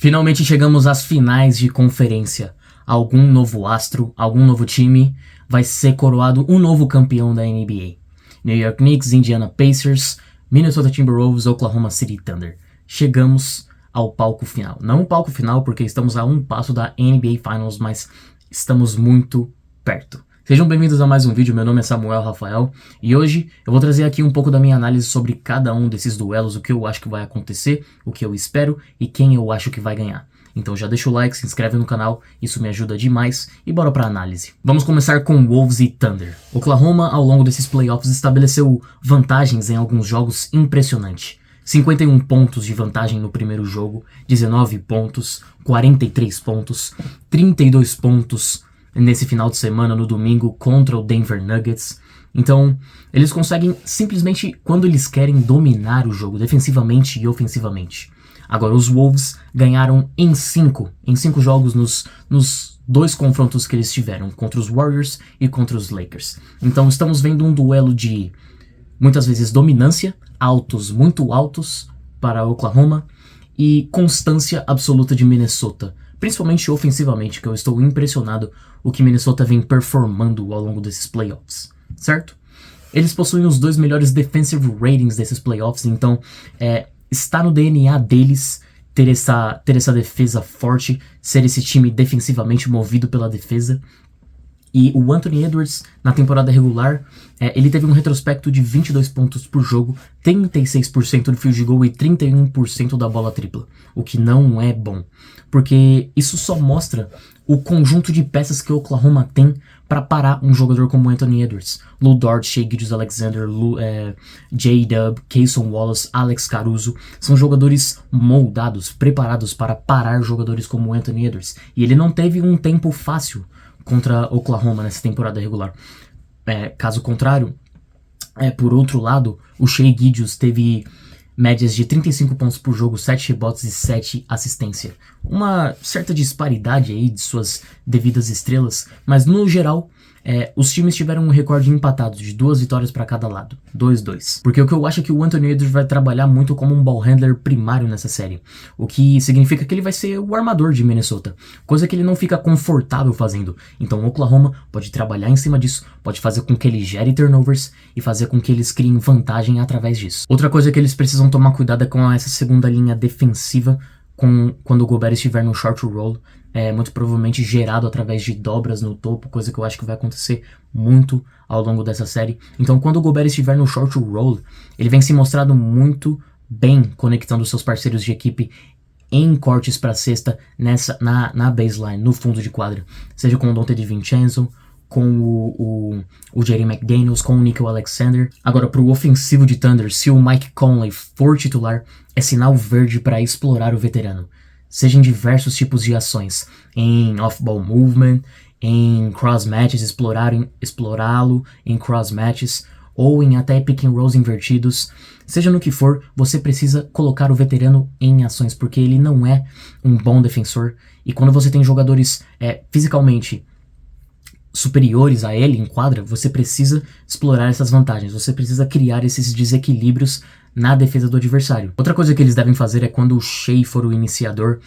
Finalmente chegamos às finais de conferência. Algum novo astro, algum novo time vai ser coroado um novo campeão da NBA. New York Knicks, Indiana Pacers, Minnesota Timberwolves, Oklahoma City Thunder. Chegamos ao palco final. Não o palco final porque estamos a um passo da NBA Finals, mas estamos muito perto. Sejam bem-vindos a mais um vídeo, meu nome é Samuel Rafael e hoje eu vou trazer aqui um pouco da minha análise sobre cada um desses duelos, o que eu acho que vai acontecer, o que eu espero e quem eu acho que vai ganhar. Então já deixa o like, se inscreve no canal, isso me ajuda demais e bora pra análise. Vamos começar com Wolves e Thunder. Oklahoma ao longo desses playoffs estabeleceu vantagens em alguns jogos impressionantes. 51 pontos de vantagem no primeiro jogo, 19 pontos, 43 pontos, 32 pontos nesse final de semana, no domingo, contra o Denver Nuggets. Então, eles conseguem simplesmente, quando eles querem, dominar o jogo, defensivamente e ofensivamente. Agora, os Wolves ganharam em 5 jogos nos dois confrontos que eles tiveram, contra os Warriors e contra os Lakers. Então, estamos vendo um duelo de, muitas vezes, dominância, altos, muito altos para Oklahoma, e constância absoluta de Minnesota, principalmente ofensivamente, que eu estou impressionado o que Minnesota vem performando ao longo desses playoffs, certo? Eles possuem os dois melhores defensive ratings desses playoffs, então está no DNA deles ter essa defesa forte, ser esse time defensivamente movido pela defesa. E o Anthony Edwards, na temporada regular, ele teve um retrospecto de 22 pontos por jogo, 36% do field goal e 31% da bola tripla, o que não é bom, porque isso só mostra o conjunto de peças que o Oklahoma tem para parar um jogador como Anthony Edwards. Lu Dort, Shai Gilgeous-Alexander, J-Dub, Cason Wallace, Alex Caruso, são jogadores moldados, preparados para parar jogadores como Anthony Edwards, e ele não teve um tempo fácil contra Oklahoma nessa temporada regular. Caso contrário, por outro lado, o Shai Gilgeous teve médias de 35 pontos por jogo, 7 rebotes e 7 assistências. Uma certa disparidade aí de suas devidas estrelas, mas no geral, os times tiveram um recorde empatado de 2 vitórias para cada lado, 2-2. Porque o que eu acho é que o Anthony Edwards vai trabalhar muito como um ball handler primário nessa série, o que significa que ele vai ser o armador de Minnesota, coisa que ele não fica confortável fazendo. Então o Oklahoma pode trabalhar em cima disso, pode fazer com que ele gere turnovers e fazer com que eles criem vantagem através disso. Outra coisa que eles precisam tomar cuidado é com essa segunda linha defensiva, quando o Gobert estiver no short roll, muito provavelmente gerado através de dobras no topo, coisa que eu acho que vai acontecer muito ao longo dessa série. Então, quando o Gobert estiver no short roll, ele vem se mostrando muito bem conectando seus parceiros de equipe em cortes para cesta na baseline, no fundo de quadra, seja com o Donte DiVincenzo, com o Jaden McDaniels, com o Nickeil Alexander. Agora, para o ofensivo de Thunder, se o Mike Conley for titular, é sinal verde para explorar o veterano, seja em diversos tipos de ações, em off-ball movement, em cross matches, explorá-lo em cross matches, ou em até pick and rolls invertidos. Seja no que for, você precisa colocar o veterano em ações, porque ele não é um bom defensor, e quando você tem jogadores fisicamente superiores a ele em quadra, você precisa explorar essas vantagens, você precisa criar esses desequilíbrios na defesa do adversário. Outra coisa que eles devem fazer é, quando o Shai for o iniciador,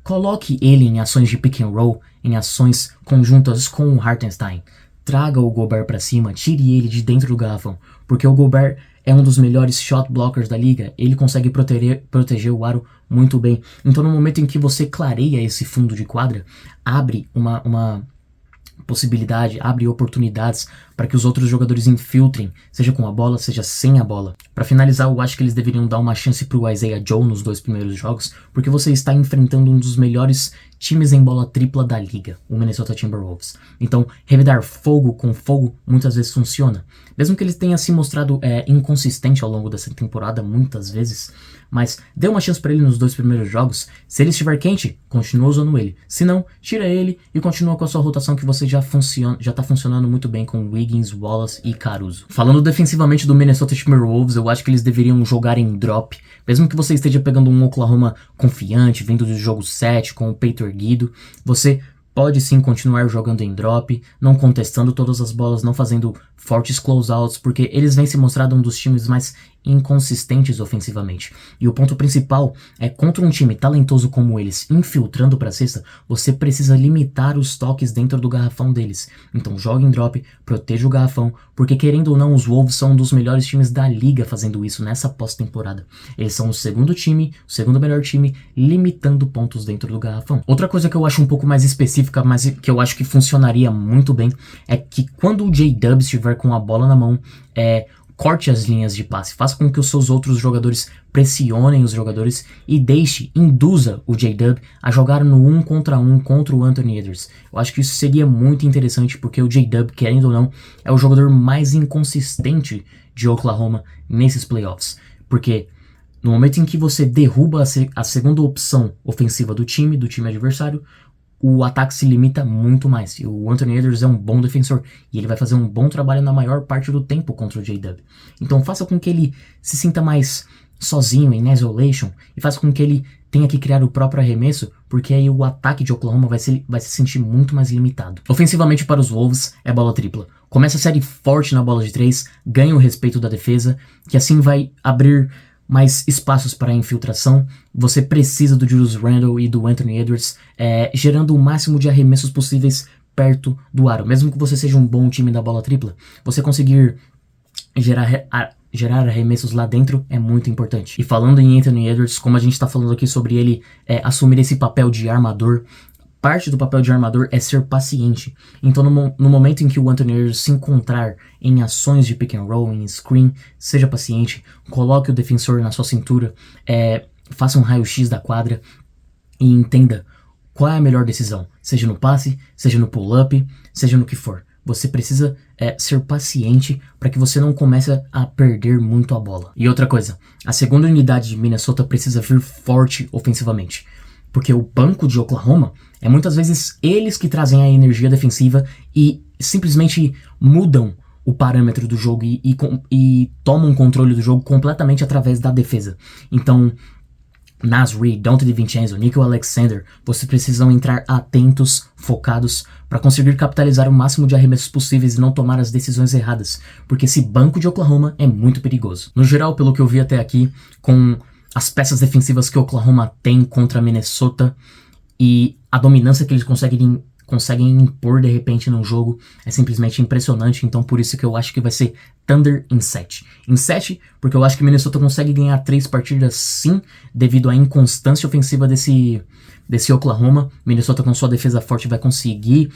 coloque ele em ações de pick and roll, em ações conjuntas com o Hartenstein. Traga o Gobert para cima, tire ele de dentro do garrafão, porque o Gobert é um dos melhores shot blockers da liga, ele consegue proteger o aro muito bem. Então, no momento em que você clareia esse fundo de quadra, abre uma possibilidade, abre oportunidades para que os outros jogadores infiltrem, seja com a bola, seja sem a bola. Para finalizar, eu acho que eles deveriam dar uma chance para o Isaiah Joe nos 2 primeiros jogos, porque você está enfrentando um dos melhores times em bola tripla da liga, o Minnesota Timberwolves. Então, revidar fogo com fogo muitas vezes funciona. Mesmo que ele tenha se mostrado inconsistente ao longo dessa temporada, muitas vezes, mas dê uma chance para ele nos 2 primeiros jogos. Se ele estiver quente, continua usando ele. Se não, tira ele e continua com a sua rotação, que você já está funcionando muito bem com Wiggins, Wallace e Caruso. Falando defensivamente do Minnesota Timberwolves, eu acho que eles deveriam jogar em drop. Mesmo que você esteja pegando um Oklahoma confiante, vindo do jogo 7, com o peito erguido, você pode sim continuar jogando em drop, não contestando todas as bolas, não fazendo fortes closeouts, porque eles vêm se mostrando um dos times mais inconsistentes ofensivamente. E o ponto principal é contra um time talentoso como eles, infiltrando para a cesta, você precisa limitar os toques dentro do garrafão deles. Então jogue em drop, proteja o garrafão, porque querendo ou não, os Wolves são um dos melhores times da liga fazendo isso nessa pós-temporada. Eles são o segundo time, o segundo melhor time, limitando pontos dentro do garrafão. Outra coisa que eu acho um pouco mais específica, mas que eu acho que funcionaria muito bem, é que quando o J-Dub estiver com a bola na mão, corte as linhas de passe, faça com que os seus outros jogadores pressionem os jogadores e induza o J-Dub a jogar no 1 contra 1 contra o Anthony Edwards. Eu acho que isso seria muito interessante porque o J-Dub, querendo ou não, é o jogador mais inconsistente de Oklahoma nesses playoffs. Porque no momento em que você derruba a segunda opção ofensiva do time adversário, o ataque se limita muito mais. E o Anthony Edwards é um bom defensor e ele vai fazer um bom trabalho na maior parte do tempo contra o J-Dub. Então faça com que ele se sinta mais sozinho, em isolation, e faça com que ele tenha que criar o próprio arremesso, porque aí o ataque de Oklahoma vai se sentir muito mais limitado. Ofensivamente para os Wolves é bola tripla. Começa a série forte na bola de 3, ganha o respeito da defesa, que assim vai abrir mais espaços para a infiltração. Você precisa do Julius Randle e do Anthony Edwards gerando o máximo de arremessos possíveis perto do aro. Mesmo que você seja um bom time da bola tripla, você conseguir gerar arremessos lá dentro é muito importante. E falando em Anthony Edwards, como a gente está falando aqui sobre ele assumir esse papel de armador, parte do papel de armador é ser paciente. Então no momento em que o Anthony Edwards se encontrar em ações de pick and roll, em screen, seja paciente, coloque o defensor na sua cintura, faça um raio-x da quadra e entenda qual é a melhor decisão, seja no passe, seja no pull-up, seja no que for. Você precisa ser paciente para que você não comece a perder muito a bola. E outra coisa, a segunda unidade de Minnesota precisa vir forte ofensivamente. Porque o banco de Oklahoma é muitas vezes eles que trazem a energia defensiva e simplesmente mudam o parâmetro do jogo e tomam controle do jogo completamente através da defesa. Então, Naz Reid, Donte DiVincenzo, Nickeil Alexander, vocês precisam entrar atentos, focados, para conseguir capitalizar o máximo de arremessos possíveis e não tomar as decisões erradas, porque esse banco de Oklahoma é muito perigoso. No geral, pelo que eu vi até aqui, com as peças defensivas que Oklahoma tem contra Minnesota e a dominância que eles conseguem impor de repente num jogo é simplesmente impressionante. Então por isso que eu acho que vai ser Thunder em 7. Em 7, porque eu acho que Minnesota consegue ganhar 3 partidas sim, devido à inconstância ofensiva desse Oklahoma. Minnesota com sua defesa forte vai conseguir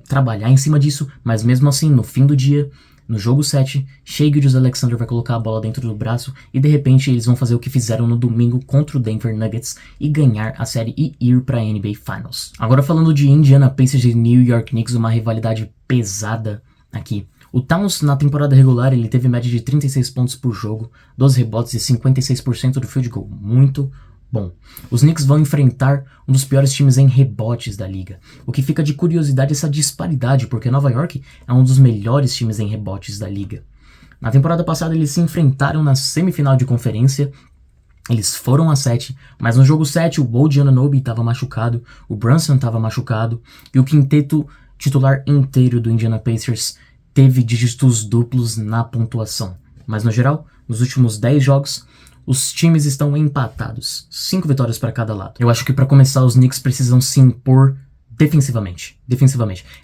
trabalhar em cima disso, mas mesmo assim, no fim do dia, no jogo 7, Shai Gilgeous-Alexander vai colocar a bola dentro do braço e de repente eles vão fazer o que fizeram no domingo contra o Denver Nuggets e ganhar a série e ir para a NBA Finals. Agora falando de Indiana Pacers e New York Knicks, uma rivalidade pesada aqui. O Towns na temporada regular ele teve média de 36 pontos por jogo, 12 rebotes e 56% do field goal. Muito bom. Os Knicks vão enfrentar um dos piores times em rebotes da liga. O que fica de curiosidade é essa disparidade, porque Nova York é um dos melhores times em rebotes da liga. Na temporada passada eles se enfrentaram na semifinal de conferência, eles foram a 7, mas no jogo 7 o OG Anunoby estava machucado, o Brunson estava machucado e o quinteto titular inteiro do Indiana Pacers teve dígitos duplos na pontuação. Mas no geral, nos últimos 10 jogos, os times estão empatados, 5 vitórias para cada lado. Eu acho que para começar os Knicks precisam se impor defensivamente.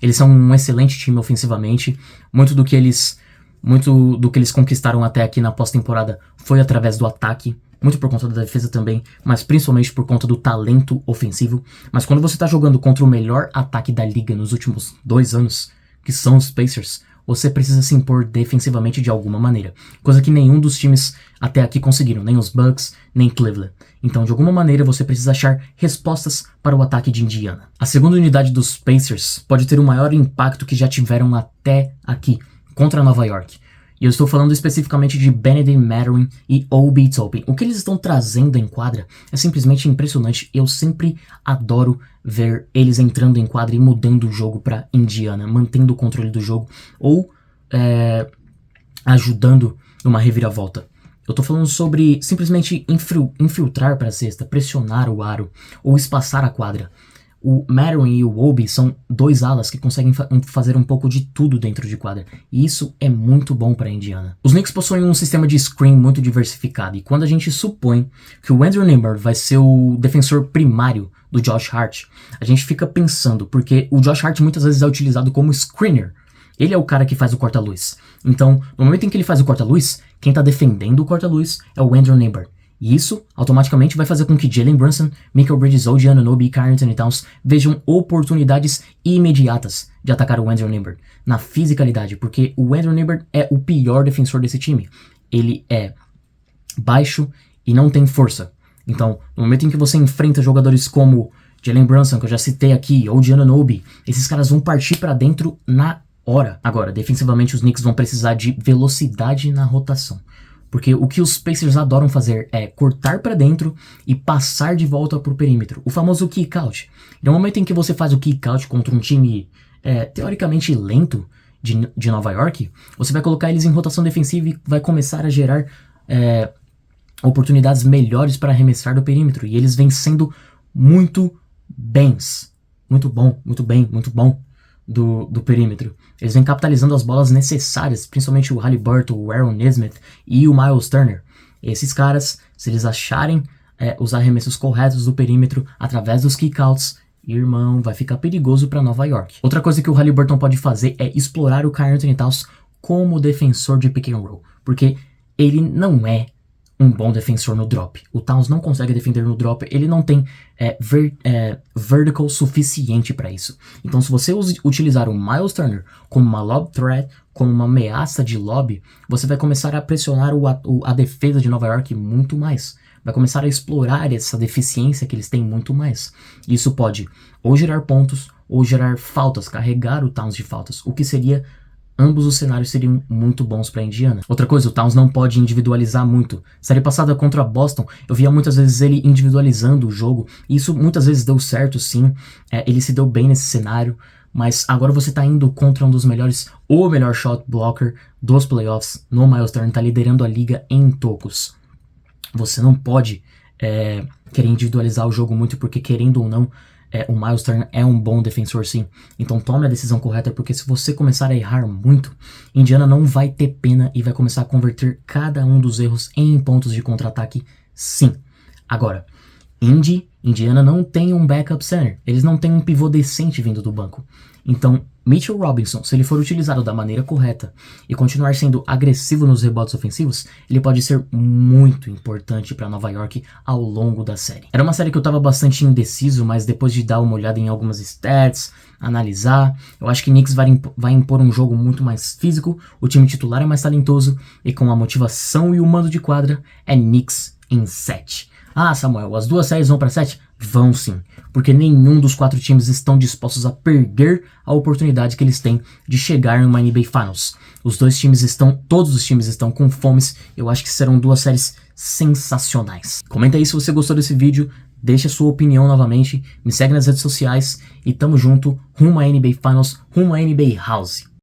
Eles são um excelente time ofensivamente. Muito do que eles conquistaram até aqui na pós-temporada foi através do ataque, muito por conta da defesa também, mas principalmente por conta do talento ofensivo. Mas quando você está jogando contra o melhor ataque da liga nos últimos 2 anos, que são os Pacers, você precisa se impor defensivamente de alguma maneira, coisa que nenhum dos times até aqui conseguiram, nem os Bucks, nem Cleveland. Então, de alguma maneira, você precisa achar respostas para o ataque de Indiana. A segunda unidade dos Pacers pode ter o maior impacto que já tiveram até aqui, contra Nova York. E eu estou falando especificamente de Benedict Mathurin e Obi Toppin. O que eles estão trazendo em quadra é simplesmente impressionante. Eu sempre adoro ver eles entrando em quadra e mudando o jogo para Indiana, mantendo o controle do jogo ou ajudando numa reviravolta. Eu tô falando sobre simplesmente infiltrar para a cesta, pressionar o aro ou espaçar a quadra. O Mathurin e o Obi são dois alas que conseguem fazer um pouco de tudo dentro de quadra, e isso é muito bom para Indiana. Os Knicks possuem um sistema de screen muito diversificado, e quando a gente supõe que o Andrew Nembhard vai ser o defensor primário do Josh Hart, a gente fica pensando, porque o Josh Hart muitas vezes é utilizado como screener. Ele é o cara que faz o corta-luz. Então, no momento em que ele faz o corta-luz, quem tá defendendo o corta-luz é o Andrew Nembhard. E isso, automaticamente, vai fazer com que Jalen Brunson, Mikal Bridges, OG Anunoby e Karl-Anthony Towns vejam oportunidades imediatas de atacar o Andrew Nembhard na fisicalidade, porque o Andrew Nembhard é o pior defensor desse time. Ele é baixo e não tem força. Então, no momento em que você enfrenta jogadores como Jalen Brunson, que eu já citei aqui, OG Anunoby, esses caras vão partir pra dentro na hora. Agora, defensivamente, os Knicks vão precisar de velocidade na rotação. Porque o que os Pacers adoram fazer é cortar pra dentro e passar de volta pro perímetro. O famoso kick out. No momento em que você faz o kick out contra um time teoricamente lento de Nova York, você vai colocar eles em rotação defensiva e vai começar a gerar oportunidades melhores para arremessar do perímetro. E eles vêm sendo muito bens. Muito bom do perímetro. Eles vêm capitalizando as bolas necessárias, principalmente o Haliburton, o Aaron Nesmith e o Miles Turner. Esses caras, se eles acharem os arremessos corretos do perímetro através dos kickouts, irmão, vai ficar perigoso para Nova York. Outra coisa que o Haliburton pode fazer é explorar o Karl-Anthony Towns como defensor de pick and roll, porque ele não é um bom defensor no drop. O Towns não consegue defender no drop, ele não tem vertical suficiente para isso. Então, se você utilizar o Miles Turner como uma lob threat, como uma ameaça de lob, você vai começar a pressionar a defesa de Nova York muito mais. Vai começar a explorar essa deficiência que eles têm muito mais. Isso pode ou gerar pontos, ou gerar faltas, carregar o Towns de faltas, o que seria... Ambos os cenários seriam muito bons para Indiana. Outra coisa, o Towns não pode individualizar muito. Série passada contra Boston, eu via muitas vezes ele individualizando o jogo. E isso muitas vezes deu certo, sim. Ele se deu bem nesse cenário. Mas agora você tá indo contra um dos melhores, ou melhor shot blocker dos playoffs. No Miles Turner, tá liderando a liga em tocos. Você não pode querer individualizar o jogo muito, porque querendo ou não, o Miles Turner é um bom defensor, sim. Então tome a decisão correta, porque se você começar a errar muito, Indiana não vai ter pena e vai começar a converter cada um dos erros em pontos de contra-ataque, sim. Agora, Indiana não tem um backup center. Eles não têm um pivô decente vindo do banco. Então, Mitchell Robinson, se ele for utilizado da maneira correta e continuar sendo agressivo nos rebotes ofensivos, ele pode ser muito importante para Nova York ao longo da série. Era uma série que eu estava bastante indeciso, mas depois de dar uma olhada em algumas stats, analisar, eu acho que Knicks vai impor um jogo muito mais físico, o time titular é mais talentoso e com a motivação e o mando de quadra é Knicks em 7. Ah, Samuel, as duas séries vão para 7? Vão sim, porque nenhum dos 4 times estão dispostos a perder a oportunidade que eles têm de chegar em uma NBA Finals. Todos os times estão com fomes, eu acho que serão 2 séries sensacionais. Comenta aí se você gostou desse vídeo, deixa a sua opinião novamente, me segue nas redes sociais e tamo junto, rumo à NBA Finals, rumo à NBA House.